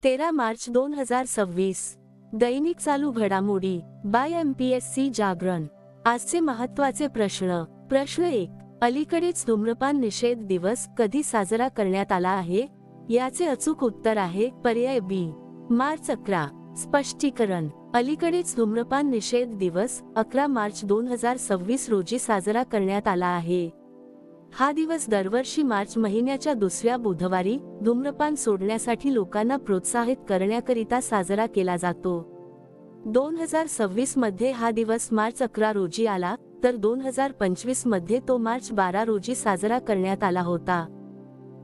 13 मार्च 2026. दैनिक चालू घडामोडी bye MPSC जागरण. आजचे महत्त्वाचे प्रश्न. प्रश्न 1. अलीकडेच धूम्रपान निषेध दिवस कधी साजरा करण्यात आला आहे? याचे अचूक उत्तर आहे पर्याय बी, मार्च 11. स्पष्टीकरण. अलीकडेच धूम्रपान निषेध दिवस 11 मार्च 2026 रोजी साजरा करण्यात आला आहे. हा दिवस दरवर्षी मार्च महिन्याच्या दुसऱ्या बुधवारी धूम्रपान सोडण्यासाठी लोकांना प्रोत्साहित करण्याकरिता साजरा केला जातो. 2026 मध्ये हा दिवस मार्च 11 रोजी आला, तर 2025 मध्ये तो मार्च 12 रोजी साजरा करण्यात आला होता.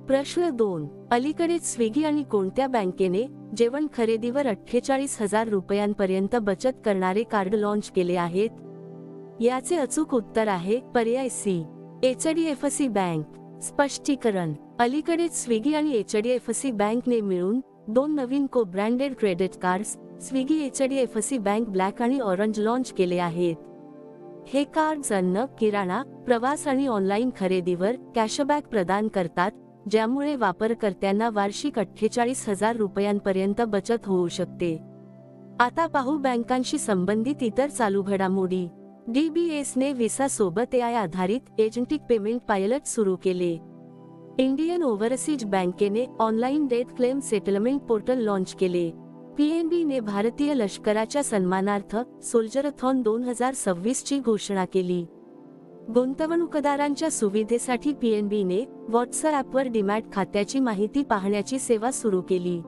प्रश्न 2. अलीकडेच स्विगी आणि कोणत्या बँकेने जेवण खरेदीवर 48,000 रुपयांपर्यंत बचत करणारे कार्ड लॉन्च केले आहेत? याचे अचूक उत्तर आहे पर्याय सी, HDFC बँक. स्पष्टीकरण. अलीकडेच स्विगी आणि HDFC बँकने मिळून 2 नवीन को branded credit cards Swiggy HDFC bank black आणि ऑरेंज लॉन्च केले आहेत. हे कार्ड्स अन्न, किराणा, प्रवास आणि ऑनलाईन खरेदीवर कॅशबॅक प्रदान करतात, ज्यामुळे वापरकर्त्यांना वार्षिक 48,000 रुपयांपर्यंत बचत होऊ शकते. आता पाहू बँकांशी संबंधित इतर चालू घडामोडी. DBS ने व्हिसा सोबत AI आधारित एजंटिक पेमेंट पायलट सुरू केले. इंडियन ओव्हरसीज बँकेने online death claim settlement portal launch केले. PNB ने भारतीय लष्कराच्या सन्मानार्थ सोल्जरथॉन 2026 ची घोषणा केली. गुंतवणूकदारांच्या सुविधेसाठी PNB ने व्हॉट्सॲपवर डीमॅट खात्याची माहिती पाहण्याची सेवा सुरू केली.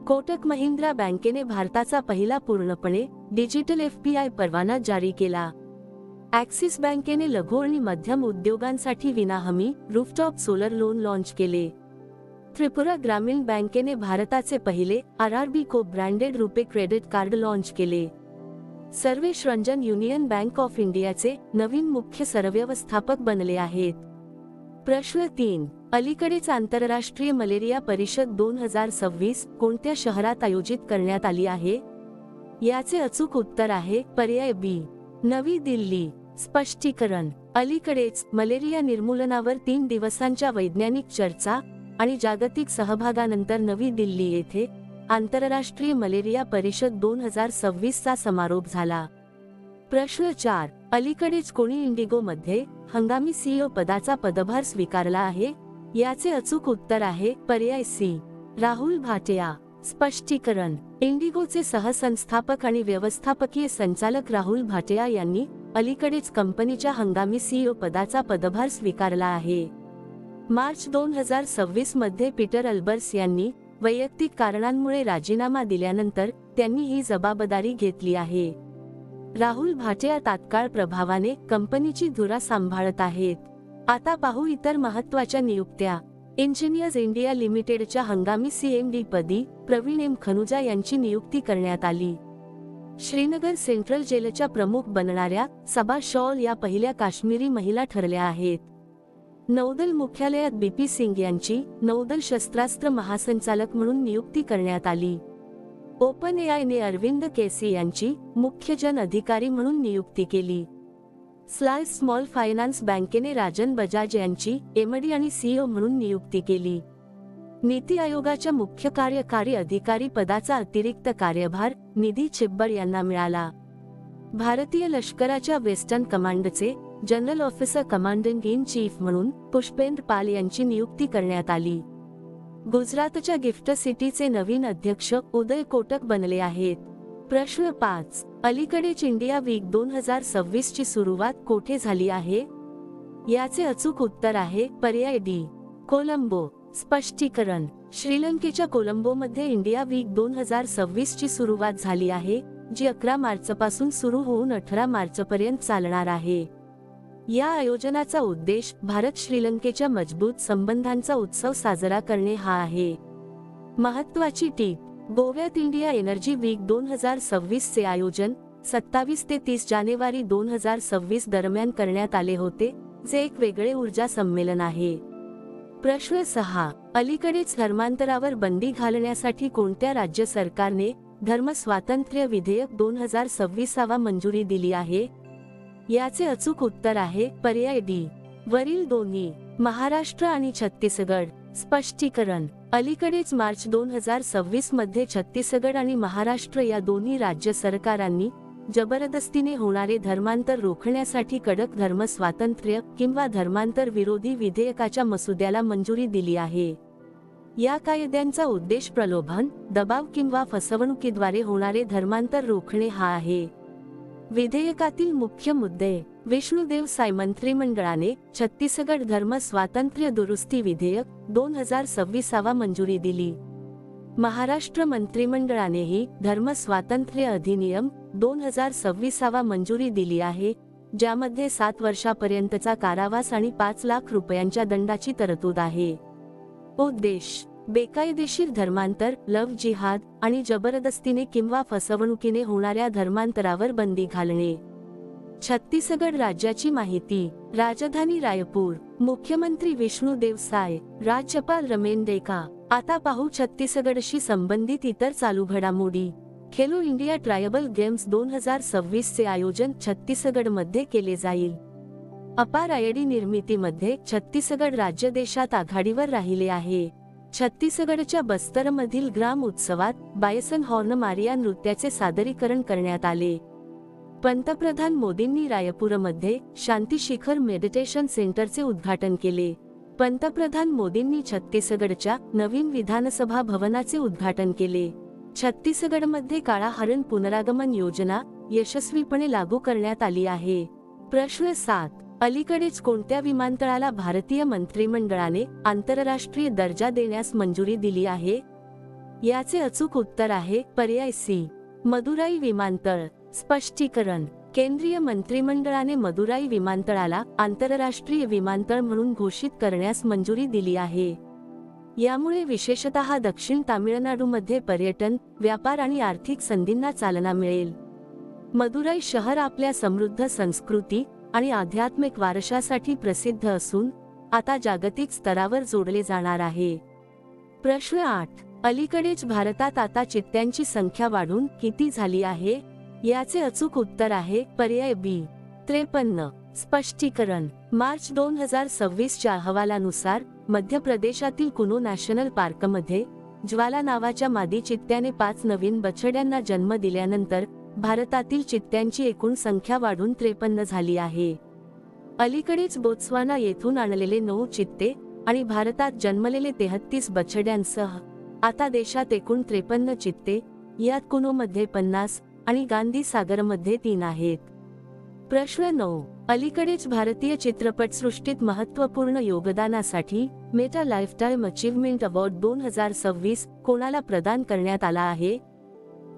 कोटक महिंद्रा बँकेने भारताचा पहिला पूर्णपणे डिजिटल FPI परवाना जारी केला. ॲक्सिस बँकेने लघु आणि मध्यम उद्योगांसाठी विनाहमी रूफटॉप सोलर लोन लॉन्च केले. त्रिपुरा ग्रामीण बँकेने भारताचे पहिले RRB को branded RuPay credit card launch केले. Sarvesh Ranjan union bank of इंडियाचे नवीन मुख्य सरव्यवस्थापक बनले आहेत. प्रश्न 3. अलीकडेच आंतरराष्ट्रीय मलेरिया परिषद 2026 कोणत्या शहरात आयोजित करण्यात आली आहे? याचे अचूक उत्तर आहे पर्याय बी, नवी दिल्ली. स्पष्टीकरण. अलीकडेच मलेरिया निर्मूलनावर 3 दिवसांच्या वैज्ञानिक चर्चा आणि जागतिक सहभागानंतर नवी दिल्ली येथे आंतरराष्ट्रीय मलेरिया परिषद 2026 चा समारोप झाला. प्रश्न 4. अलीकडेच कोणी इंडिगोमध्ये हंगामी CEO पदाचा पदभार स्वीकारला आहे? याचे अचूक उत्तर आहे पर्याय सी, राहुल भाटिया. स्पष्टीकरण. इंडिगोचे सहसंस्थापक आणि व्यवस्थापकीय संचालक राहुल भाटिया यांनी अलीकडेच कंपनीच्या हंगामी CEO पदाचा पदभार स्वीकारला आहे. मार्च 2026 मध्ये पीटर अल्बर्स यांनी वैयक्तिक कारणांमुळे राजीनामा दिल्यानंतर त्यांनी ही जबाबदारी घेतली आहे. राहुल भाटिया तात्काळ प्रभावाने कंपनीची धुरा सांभाळत आहेत. आता पाहू इतर महत्त्वाच्या नियुक्त्या. इंजिनियर्स इंडिया लिमिटेडच्या हंगामी CMD पदी प्रवीण M. खनुजा यांची नियुक्ती करण्यात आली. श्रीनगर सेंट्रल जेलच्या प्रमुख बनणाऱ्या सबा शॉल या पहिल्या काश्मीरी महिला ठरल्या आहेत. नौदल मुख्यालयात BP सिंग यांची नौदल शस्त्रास्त्र महासंचालक म्हणून नियुक्ती करण्यात आली. OpenAI ने अरविंद केसी यांची मुख्य जन अधिकारी म्हणून नियुक्ती केली. स्लाइस स्मॉल फायनान्स बँकेने राजन बजाज यांची MD आणि CEO म्हणून नियुक्ती केली. नीती आयोगाच्या मुख्य कार्यकारी अधिकारी पदाचा अतिरिक्त कार्यभार निधी छिब्बर यांना मिळाला. भारतीय लष्कराच्या वेस्टर्न कमांडचे general officer commanding in chief म्हणून पुष्पेंद्र पाल यांची नियुक्ती करण्यात आली. गुजरातच्या गिफ्ट सिटीचे नवीन अध्यक्ष उदय कोटक बनले आहेत. प्रश्न 5. अलीकडेच इंडिया वीक 2026 ची सुरुवात कोठे झाली आहे? याचे अचूक उत्तर आहे पर्याय डी, कोलंबो. स्पष्टीकरण. श्रीलंकेच्या कोलंबोमध्ये इंडिया वीक 2026 ची सुरुवात झाली आहे, जी 11 मार्चपासून सुरू होऊन 18 मार्चपर्यंत चालणार आहे. या आयोजनाचा उद्देश भारत श्रीलंकेच्या मजबूत संबंधांचा उत्सव साजरा करणे हा आहे. महत्त्वाची टीप. गोव्यात इंडिया एनर्जी वीक 2026 चे आयोजन 27 ते 30 जानेवारी 2026 दरम्यान करण्यात आले होते, जे एक वेगळे ऊर्जा संमेलन आहे. प्रश्न 6. अलीकडेच धर्मांतरावर बंदी घालण्यासाठी कोणत्या राज्य सरकारने धर्म स्वातंत्र्य विधेयक 2026 मंजुरी दिली आहे? याचे अचूक उत्तर आहे पर्याय डी, वरील दोन्ही. महाराष्ट्र आणि छत्तीसगड. स्पष्टीकरण. अलीकडेच मार्च 2026 मध्ये छत्तीसगड आणि महाराष्ट्र या दोन्ही राज्य सरकारांनी जबरदस्तीने होणारे धर्मांतर रोखण्यासाठी कडक धर्म स्वातंत्र्य किंवा धर्मांतर विरोधी विधेयकाच्या मसुद्याला मंजुरी दिली आहे. या कायद्यांचा उद्देश प्रलोभन, दबाव किंवा फसवणुकीद्वारे होणारे धर्मांतर रोखणे हा आहे. विधेयकातील मुख्य मुद्दे. विष्णुदेव साय मंत्रिमंडळाने छत्तीसगड धर्म स्वातंत्र्य दुरुस्ती विधेयक 2026 मंजुरी दिली. महाराष्ट्र मंत्रिमंडळानेही धर्म स्वातंत्र्य अधिनियम 2026 मंजुरी दिली आहे, ज्यामध्ये 7 वर्षापर्यंतचा कारावास आणि 5 लाख रुपयांच्या दंडाची तरतूद आहे. उद्देश. बेकायदेशीर धर्मांतर, लव्ह जिहाद आणि जबरदस्तीने किंवा फसवणुकीने होणाऱ्या धर्मांतरावर बंदी घालणे. छत्तीसगड राज्याची माहिती. राजधानी रायपूर. मुख्यमंत्री विष्णुदेव साय. राज्यपाल रमेंडेका. आता पाहू छत्तीसगडशी संबंधित इतर चालू घडामोडी. खेलो इंडिया ट्रायबल गेम्स 2026 चे आयोजन छत्तीसगडमध्ये केले जाईल. अपार आयडी निर्मितीमध्ये छत्तीसगड राज्य देशात आघाडीवर राहिले आहे. छत्तीसगडच्या बस्तरमधील ग्राम उत्सवात बायसन हॉर्न मारिया नृत्याचे सादरीकरण करण्यात आले. पंतप्रधान मोदींनी रायपूरमध्ये शांती शिखर मेडिटेशन सेंटरचे उद्घाटन केले. पंतप्रधान मोदींनी छत्तीसगडच्या नवीन विधानसभा भवनाचे उद्घाटन केले. छत्तीसगडमध्ये काळा हरण पुनरागमन योजना यशस्वीपणे लागू करण्यात आली आहे. प्रश्न 7. अलीकडेच कोणत्या विमानतळाला भारतीय मंत्रिमंडळाने आंतरराष्ट्रीय दर्जा देण्यास मंजुरी दिली आहे? याचे अचूक उत्तर आहे पर्याय सी, मदुराई विमानतळ. स्पष्टीकरण. केंद्रीय मंत्रिमंडळाने मदुराई विमानतळाला आंतरराष्ट्रीय विमानतळ म्हणून घोषित करण्यास मंजुरी दिली आहे. यामुळे विशेषतः दक्षिण तामिळनाडूमध्ये पर्यटन, व्यापार आणि आर्थिक संधींना चालना मिळेल. मदुराई शहर आपल्या समृद्ध संस्कृती आणि आध्यात्मिक वारशासाठी प्रसिद्ध असून आता जागतिक स्तरावर जोडले जाणार आहे. प्रश्न 8. अलीकडेच भारतात आता चित्त्यांची संख्या वाढून किती झाली आहे? याचे अचूक उत्तर आहे पर्याय बी, 53. स्पष्टीकरण. मार्च 2026 च्या अहवालानुसार मध्य प्रदेशातील कुनो नॅशनल पार्कमध्ये ज्वाला नावाच्या मादी चित्त्याने 5 नवीन बछड्यांना जन्म दिल्यानंतर भारतातील चित्त्यांची एकूण संख्या वाढून 53 झाली आहे. अलीकडेच बोत्स्वाना येथून आणलेले 9 चित्ते आणि भारतात जन्मलेले 33 बछड्यांसह आता देशात एकूण 53 चित्ते, यात कुनोमध्ये 50 आणि गांधी सागरमध्ये 3 आहेत. प्रश्न 9. अलीकडेच भारतीय चित्रपटसृष्टीत महत्त्वपूर्ण योगदानासाठी मेटा लाईफटाईम अचीव्हमेंट अवॉर्ड 2026 कोणाला प्रदान करण्यात आला आहे?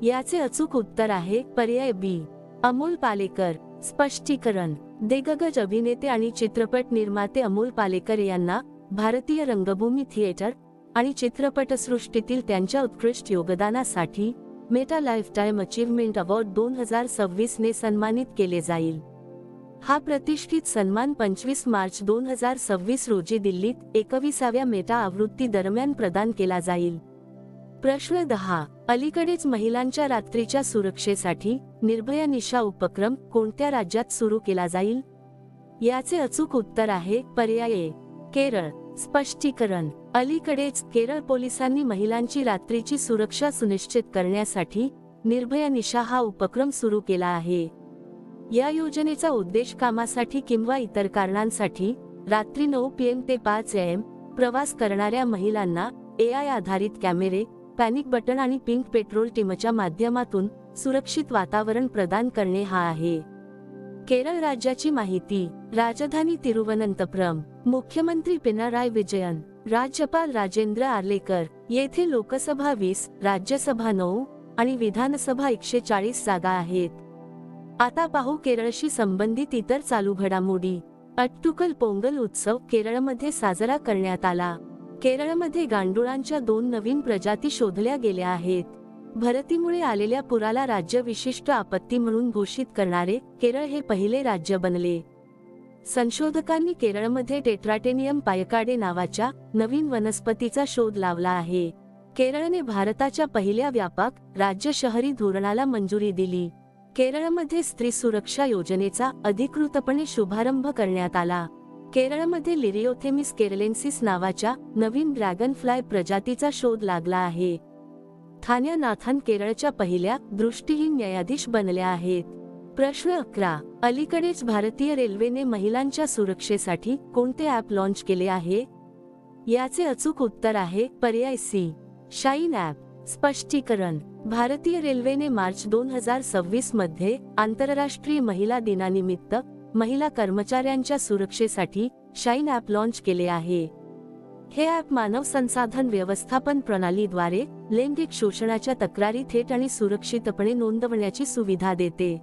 याचे अचूक उत्तर आहे पर्याय बी, अमोल पालेकर. स्पष्टीकरण. दिग्गज अभिनेते आणि चित्रपट निर्माते अमोल पालेकर यांना भारतीय रंगभूमी थिएटर आणि चित्रपटसृष्टीतील त्यांच्या उत्कृष्ट योगदानासाठी मेटा लाईफटाईम अचीव्हमेंट अवॉर्ड 2026 ने सन्मानित केले जाईल. हा प्रतिष्ठित सन्मान 25 मार्च 2026 रोजी दिल्लीत 21व्या मेटा आवृत्ती दरम्यान प्रदान केला जाईल. प्रश्न 10. अलीकडेच महिलांच्या रात्रीच्या सुरक्षेसाठी निर्भया निशा उपक्रम कोणत्या राज्यात सुरू केला जाईल? याचे अचूक उत्तर आहे पर्याय ए, केरळ. स्पष्टीकरण. अलीकडेच केरळ पोलिसांनी महिलांची रात्रीची सुरक्षा सुनिश्चित करण्यासाठी निर्भया निशा हा उपक्रम सुरू केला आहे. या योजनेचा उद्देश कामासाठी किंवा इतर कारणांसाठी रात्री 9 PM ते 5 AM प्रवास करणाऱ्या महिलांना AI आधारित कॅमेरे, पॅनिक बटन आणि पिंक पेट्रोल टीमच्या माध्यमातून सुरक्षित वातावरण प्रदान करणे हा आहे. केरळ राज्याची माहिती. राजधानी तिरुवनंतपुरम. मुख्यमंत्री पिनाराय विजयन. राज्यपाल राजेंद्र आर्लेकर. येथे लोकसभा 20, राज्यसभा 9 आणि विधानसभा 140 जागा आहेत. आता पाहू केरळशी संबंधित इतर चालू घडामोडी. अट्टुकल पोंगल उत्सव केरळमध्ये साजरा करण्यात आला. केरळमध्ये गांडुळांच्या 2 नवीन प्रजाती शोधल्या गेल्या आहेत. भरतीमुळे आलेल्या पुराला राज्य विशिष्ट आपत्ती म्हणून घोषित करणारे केरळ हे पहिले राज्य बनले. संशोधकांनी केरळमध्ये टेट्राटेनियम पायकाडे नावाच्या नवीन वनस्पतीचा शोध लावला आहे. केरळने भारताच्या पहिल्या व्यापक राज्य शहरी धोरणाला मंजुरी दिली. केरळमध्ये स्त्री सुरक्षा योजनेचा अधिकृतपणे शुभारंभ करण्यात आला. केरळमध्ये लिरिओथेमिस केरलेन्सिस नावाच्या नवीन ड्रॅगनफ्लाय प्रजातीचा शोध लागला आहे. थान्या नाथन केरळच्या पहिल्या दृष्टिहीन न्यायाधीश बनल्या आहेत. प्रश्न 11. अलीकडेच भारतीय रेल्वेने महिलांच्या सुरक्षेसाठी कोणते ॲप लॉन्च केले आहे? याचे अचूक उत्तर आहे पर्याय सी, शाईन ॲप. स्पष्टीकरण: भारतीय रेल्वेने मार्च 2026 मध्ये आंतरराष्ट्रीय महिला दिनानिमित्त महिला कर्मचाऱ्यांच्या सुरक्षेसाठी शाईन ॲप लॉन्च केले आहे. हे ॲप मानव संसाधन व्यवस्थापन प्रणालीद्वारे लैंगिक शोषणाच्या तक्रारी थेट आणि सुरक्षितपणे नोंदवण्याची सुविधा देते.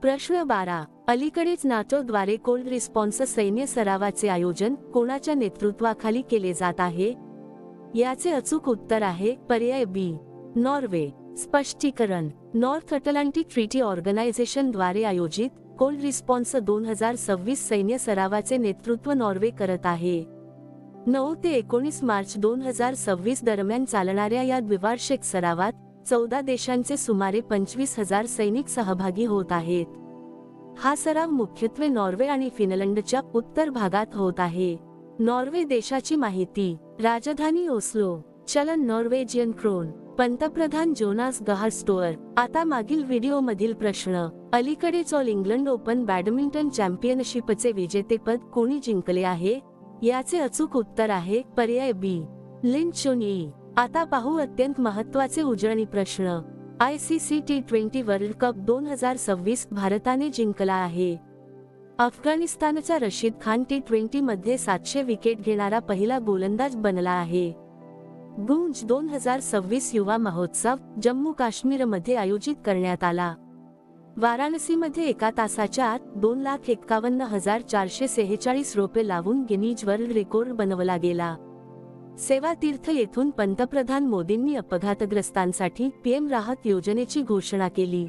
प्रश्न 12. अलीकडेच नाटोद्वारे कोल्ड रिस्पॉन्स सैन्य सरावाचे आयोजन कोणाच्या नेतृत्वाखाली केले जात आहे? याचे अचूक उत्तर आहे पर्याय बी, नॉर्वे. स्पष्टीकरण: नॉर्थ अटलांटिक ट्रीटी ऑर्गनायझेशन द्वारे आयोजित कोल्ड रिस्पॉन्स 2026 सैन्य सरावाचे नेतृत्व नॉर्वे करत आहे. 9 ते 19 मार्च 2026 दरम्यान चालणाऱ्या या द्विवार्षिक सरावात 14 देशांचे सुमारे 25,000 सैनिक सहभागी होत आहेत. हा सराव मुख्यत्वे नॉर्वे आणि फिनलंडच्या उत्तर भागात होत आहे. नॉर्वे देशाची माहिती. राजधानी ओस्लो. चलन नॉर्वेजियन क्रोन. पंतप्रधान जोनास गहार स्टोअर. आता मागील व्हिडिओमधील प्रश्न. अलीकडेच ऑल इंग्लंड ओपन बॅडमिंटन चॅम्पियनशिपचे विजेतेपद कोणी जिंकले आहे? याचे अचूक उत्तर आहे पर्याय बी, लिन चुनई. आता पाहू अत्यंत महत्त्वाचे उजळणी प्रश्न. ICC T20 वर्ल्ड कप 2026 भारताने जिंकला आहे. अफगाणिस्तानचा रशीद खान T20 मध्ये 700 विकेट घेणारा पहिला गोलंदाज बनला आहे. गुंज 2026 युवा महोत्सव जम्मू काश्मीरमध्ये आयोजित करण्यात आला. वाराणसीमध्ये एका तासाच्या आत 2,51,446 रोपे लावून गिनीज वर्ल्ड रेकॉर्ड बनवला गेला. सेवा तीर्थ येथून पंतप्रधान मोदींनी अपघातग्रस्तांसाठी PM राहत योजनेची घोषणा केली.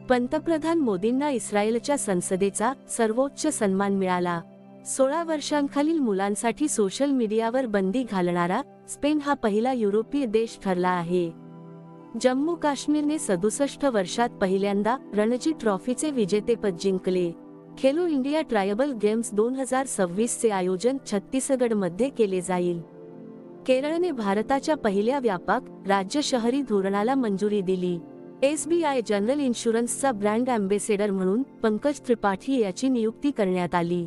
पंतप्रधान मोदींना इस्रायलच्या संसदेचा सर्वोच्च सन्मान मिळाला. 16 वर्षांखालील मुलांसाठी सोशल मीडियावर बंदी घालणारा स्पेन हा पहिला युरोपीय देश ठरला आहे. जम्मू काश्मीरने 67 वर्षात पहिल्यांदा रणजी ट्रॉफीचे विजेतेपद जिंकले. खेलो इंडिया ट्रायबल गेम्स 2026 चे आयोजन छत्तीसगडमध्ये केले जाईल. केरळने भारताच्या पहिल्या व्यापक राज्य शहरी धोरणाला मंजुरी दिली. SBI जनरल इन्शुरन्सचा ब्रँड अँबेसेडर म्हणून पंकज त्रिपाठी याची नियुक्ती करण्यात आली.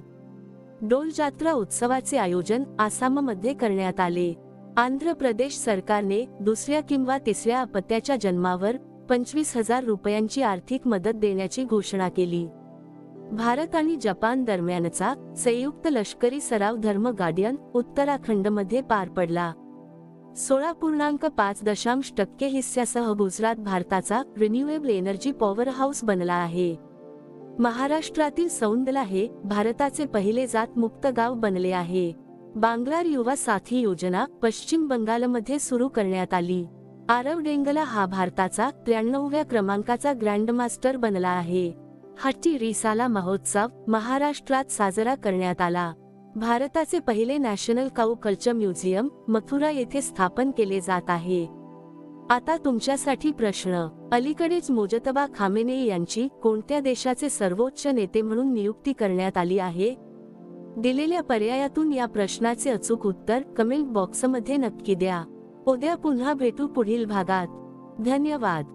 डोल जात्रा उत्सवाचे आयोजन आसाममध्ये करण्यात आले. आंध्र प्रदेश सरकारने दुसऱ्या किंवा तिसऱ्या अपत्याच्या जन्मावर 25,000 रुपयांची आर्थिक मदत देण्याची घोषणा केली. भारत आणि जपान दरम्यानचा संयुक्त लष्करी सराव धर्म गार्डियन उत्तराखंडमध्ये पार पडला. 16.5% हिस्स्यासह गुजरात भारताचा रिन्युएबल एनर्जी पॉवर हाऊस बनला आहे. महाराष्ट्रातील सौंदला हे भारताचे पहिले जात मुक्त गाव बनले आहे. बांगलार युवा साथी योजना पश्चिम बंगालमध्ये सुरू करण्यात आली. आरव डेंगला हा भारताचा 93व्या क्रमांकाचा ग्रँडमास्टर बनला आहे. हट्टी रिसाला महोत्सव महाराष्ट्रात साजरा करण्यात आला. भारताचे पहिले नॅशनल काऊ कल्चर म्युझियम मथुरा येथे स्थापन केले जात आहे. आता तुमच्यासाठी प्रश्न. अलीकडेच मोजतबा खामेनेई यांची कोणत्या देशाचे सर्वोच्च नेते म्हणून नियुक्ती करण्यात आली आहे? दिलेल्या पर्यायातून या प्रश्नाचे अचूक उत्तर कमेंट बॉक्समध्ये नक्की द्या. उद्या पुन्हा भेटू पुढील भागात. धन्यवाद.